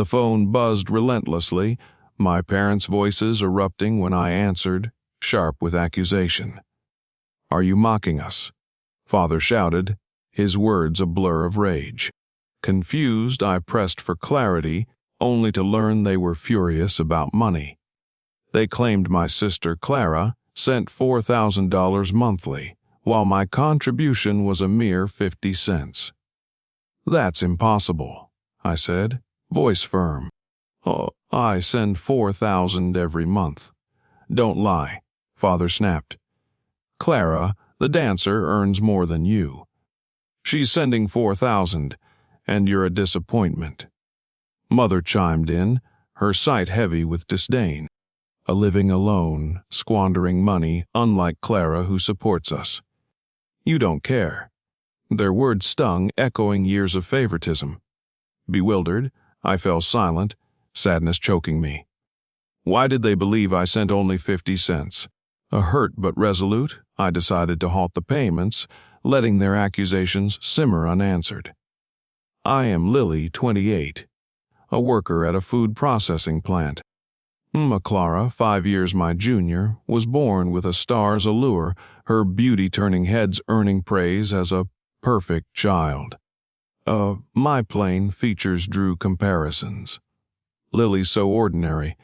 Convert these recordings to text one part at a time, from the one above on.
The phone buzzed relentlessly, my parents' voices erupting when I answered, sharp with accusation. "Are you mocking us?" Father shouted, his words a blur of rage. Confused, I pressed for clarity, only to learn they were furious about money. They claimed my sister Clara sent $4,000 monthly, while my contribution was a mere 50 cents. "That's impossible," I said, voice firm. "Oh, I send 4,000 every month." "Don't lie," Father snapped. "Clara, the dancer, earns more than you. She's sending 4,000, and you're a disappointment." Mother chimed in, her sight heavy with disdain. "A living alone, squandering money, unlike Clara who supports us. You don't care." Their words stung, echoing years of favoritism. Bewildered, I fell silent, sadness choking me. Why did they believe I sent only 50 cents? Hurt but resolute, I decided to halt the payments, letting their accusations simmer unanswered. "I am Lily, 28, a worker at a food processing plant. Clara, 5 years my junior, was born with a star's allure, her beauty turning heads earning praise as a perfect child. My plain features drew comparisons. Lily's so ordinary,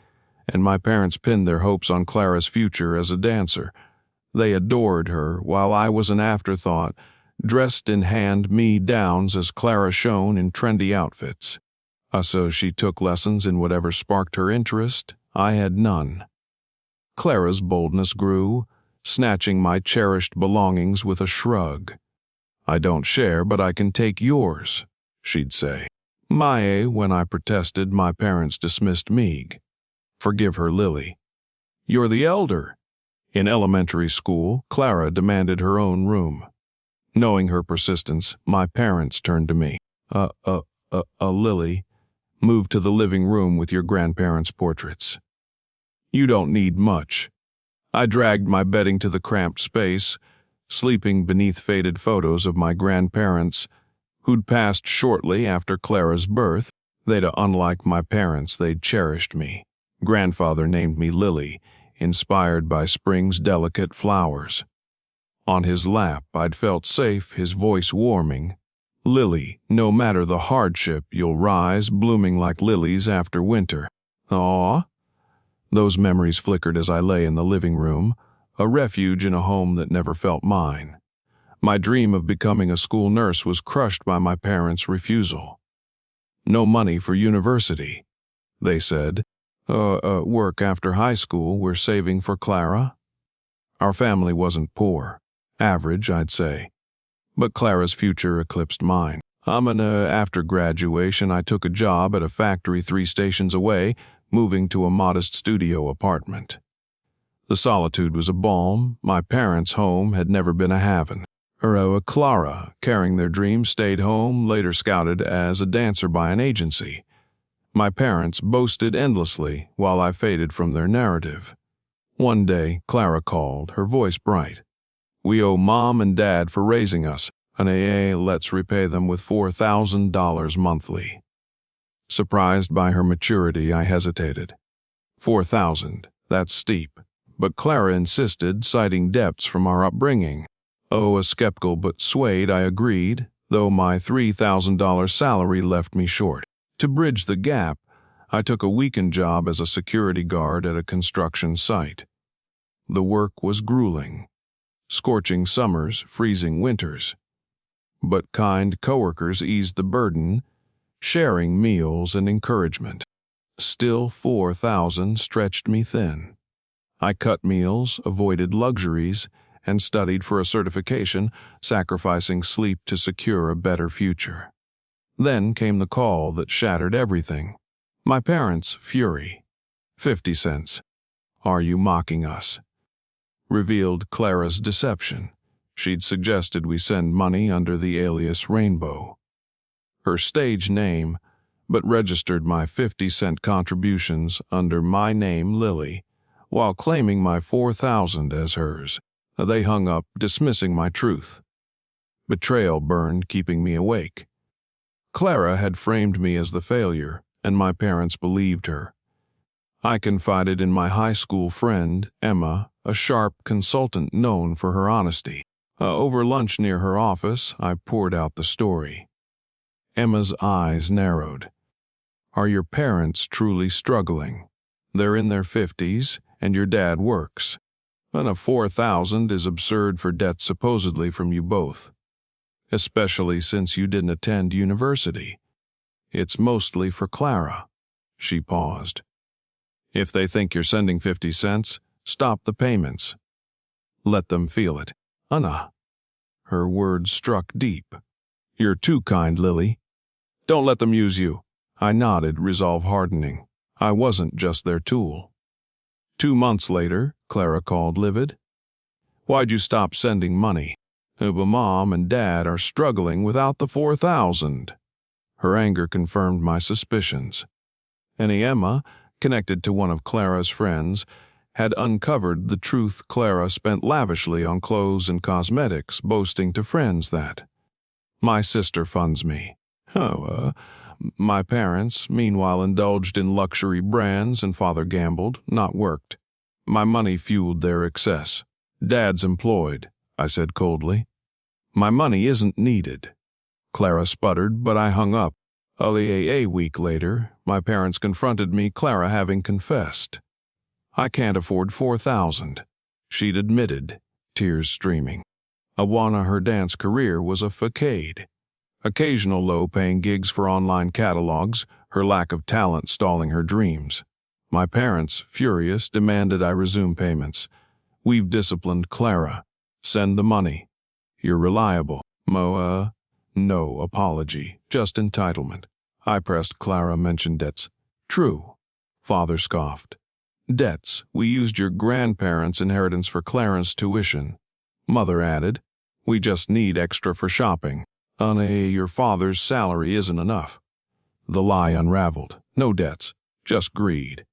and my parents pinned their hopes on Clara's future as a dancer. They adored her, while I was an afterthought, dressed in hand-me-downs as Clara shone in trendy outfits. So she took lessons in whatever sparked her interest. I had none. Clara's boldness grew, snatching my cherished belongings with a shrug. "I don't share, but I can take yours," she'd say. When I protested, my parents dismissed Meeg. "Forgive her, Lily. You're the elder." In elementary school, Clara demanded her own room. Knowing her persistence, my parents turned to me. Lily, move to the living room with your grandparents' portraits." "You don't need much." I dragged my bedding to the cramped space, sleeping beneath faded photos of my grandparents, who'd passed shortly after Clara's birth. Unlike my parents, they'd cherished me. Grandfather named me Lily, inspired by spring's delicate flowers. On his lap, I'd felt safe, his voice warming. "Lily, no matter the hardship, you'll rise, blooming like lilies after winter." Aw. Those memories flickered as I lay in the living room, a refuge in a home that never felt mine. My dream of becoming a school nurse was crushed by my parents' refusal. "No money for university," they said. Work after high school, we're saving for Clara." Our family wasn't poor. Average, I'd say. But Clara's future eclipsed mine. After graduation, I took a job at a factory 3 stations away, moving to a modest studio apartment. The solitude was a balm. My parents' home had never been a haven. Clara, carrying their dreams, stayed home, later scouted as a dancer by an agency. My parents boasted endlessly while I faded from their narrative. One day, Clara called, her voice bright. "We owe Mom and Dad for raising us, and let's repay them with $4,000 monthly." Surprised by her maturity, I hesitated. 4,000, that's steep. But Clara insisted, citing debts from our upbringing. A skeptical but swayed, I agreed, though my $3,000 salary left me short. To bridge the gap, I took a weekend job as a security guard at a construction site. The work was grueling. Scorching summers, freezing winters. But kind coworkers eased the burden, sharing meals and encouragement. Still, 4,000 stretched me thin. I cut meals, avoided luxuries, and studied for a certification, sacrificing sleep to secure a better future. Then came the call that shattered everything. My parents' fury. 50 cents. "Are you mocking us?" Revealed Clara's deception. She'd suggested we send money under the alias Rainbow. Her stage name, but registered my 50-cent contributions under my name, Lily, while claiming my 4,000 as hers. They hung up, dismissing my truth. Betrayal burned, keeping me awake. Clara had framed me as the failure, and my parents believed her. I confided in my high school friend, Emma, a sharp consultant known for her honesty. Over lunch near her office, I poured out the story. Emma's eyes narrowed. Are your parents truly struggling? They're in their 50s, and your dad works. And a $4,000 is absurd for debt supposedly from you both, especially since you didn't attend university. It's mostly for Clara. She paused. If they think you're sending 50 cents, stop the payments. Let them feel it. Anna. Her words struck deep. You're too kind, Lily. Don't let them use you. I nodded, resolve hardening. I wasn't just their tool. 2 months later, Clara called livid. Why'd you stop sending money? But Mom and Dad are struggling without the $4,000. Her anger confirmed my suspicions. Emma, connected to one of Clara's friends, had uncovered the truth. Clara spent lavishly on clothes and cosmetics, boasting to friends that, my sister funds me. My parents, meanwhile, indulged in luxury brands and father gambled, not worked. My money fueled their excess. Dad's employed, I said coldly. My money isn't needed. Clara sputtered, but I hung up. A week later, my parents confronted me, Clara having confessed. I can't afford $4,000. She'd admitted, tears streaming. Her dance career was a facade. Occasional low-paying gigs for online catalogs, her lack of talent stalling her dreams. My parents, furious, demanded I resume payments. We've disciplined Clara. Send the money. You're reliable. No apology, just entitlement. I pressed. Clara mentioned debts. True. Father scoffed. Debts. We used your grandparents' inheritance for Clara's tuition. Mother added. We just need extra for shopping. Your father's salary isn't enough. The lie unraveled. No debts, just greed.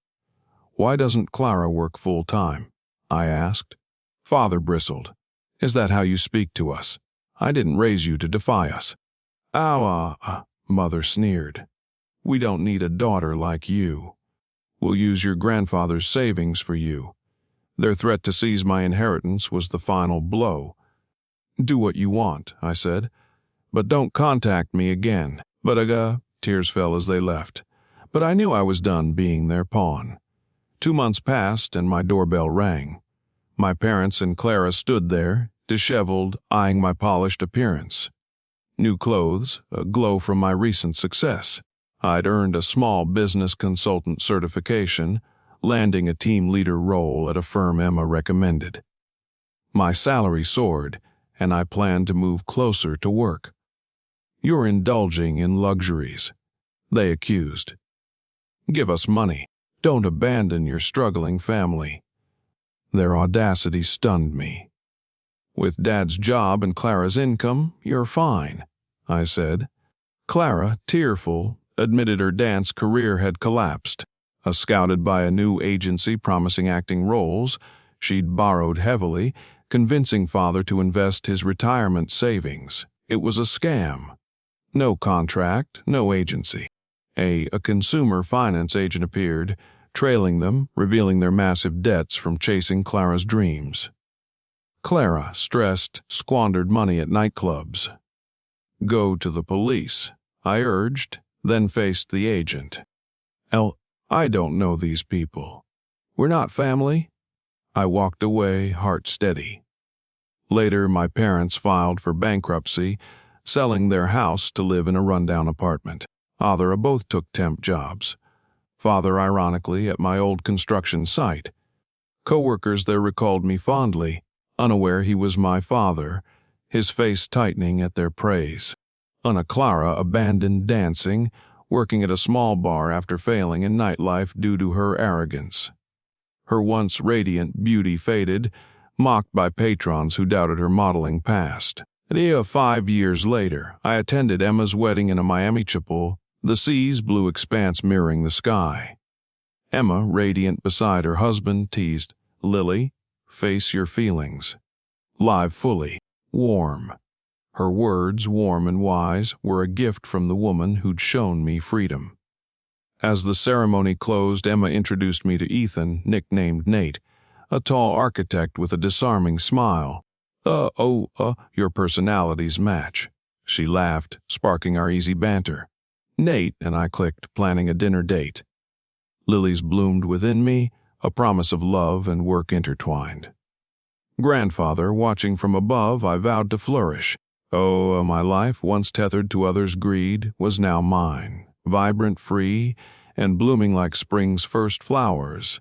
Why doesn't Clara work full-time? I asked. Father bristled. Is that how you speak to us? I didn't raise you to defy us. Mother sneered. We don't need a daughter like you. We'll use your grandfather's savings for you. Their threat to seize my inheritance was the final blow. Do what you want, I said, but don't contact me again. Tears fell as they left. But I knew I was done being their pawn. 2 months passed and my doorbell rang. My parents and Clara stood there, disheveled, eyeing my polished appearance. New clothes, a glow from my recent success. I'd earned a small business consultant certification, landing a team leader role at a firm Emma recommended. My salary soared, and I planned to move closer to work. You're indulging in luxuries, they accused. Give us money. Don't abandon your struggling family. Their audacity stunned me. With Dad's job and Clara's income, you're fine, I said. Clara, tearful, admitted her dance career had collapsed. Scouted by a new agency promising acting roles, she'd borrowed heavily, convincing Father to invest his retirement savings. It was a scam. No contract, no agency. A consumer finance agent appeared, trailing them, revealing their massive debts from chasing Clara's dreams. Clara, stressed, squandered money at nightclubs. Go to the police, I urged, then faced the agent. I don't know these people. We're not family. I walked away, heart steady. Later, my parents filed for bankruptcy, selling their house to live in a rundown apartment. Both took temp jobs. Father, ironically, at my old construction site. Coworkers there recalled me fondly, unaware he was my father, his face tightening at their praise. Clara abandoned dancing, working at a small bar after failing in nightlife due to her arrogance. Her once radiant beauty faded, mocked by patrons who doubted her modeling past. 5 years later, I attended Emma's wedding in a Miami chapel, the sea's blue expanse mirroring the sky. Emma, radiant beside her husband, teased, Lily, face your feelings. Live fully, warm. Her words, warm and wise, were a gift from the woman who'd shown me freedom. As the ceremony closed, Emma introduced me to Ethan, nicknamed Nate, a tall architect with a disarming smile. Your personalities match." She laughed, sparking our easy banter. Nate and I clicked, planning a dinner date. Lilies bloomed within me, a promise of love and work intertwined. Grandfather, watching from above, I vowed to flourish. My life, once tethered to others' greed, was now mine, vibrant, free, and blooming like spring's first flowers.